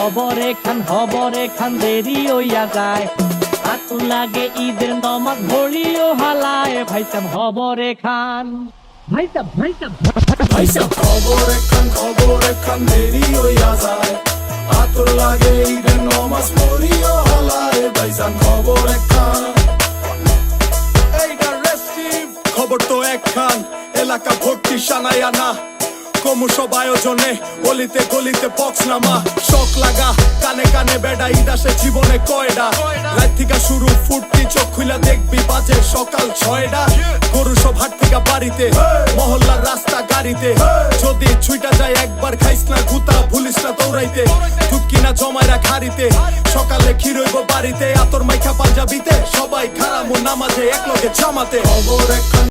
হবরে খান দেরি হইয়া যায়। আতু লাগে ঈদের নমাজ ভরিও হালায়, ভাইসাব হবরে খান, ভাইসাব ভাইসাব ভাইসাব খবরে খান দেরি হইয়া যায়। আতর লাগে ঈদের নমাজ পড়িও হালায়, ভাইসাব খবরে খান। এইটা রেস্টিভ খবর তো একখান, এলাকা ভর্তি সানায় আনা। ক্রমসব আয়োজনে অলিতে গলিতে বক্স নামা। শখ লাগা কানে কানে বেড়া, ঈদ আসে জীবনে কয়ডা। রাত থেকে শুরু ফুর্তি, চোখ খুইলা দেখবি বাজে সকাল 6টা। গরু সব হাট থেকে বাড়িতে, মহল্লার রাস্তা গাড়িতে। যদি ছুইটা যায় একবার খাইস না গুতা, ভুলিস না দৌড়াইতে। দুধ কিনা জমাইরা খারিতে, সকালে ক্ষীর হইব বাড়িতে। আতর মাইখা পাঞ্জাবিতে, সবাই খারামু নামাজে একলগে জামাতে। খবর একখান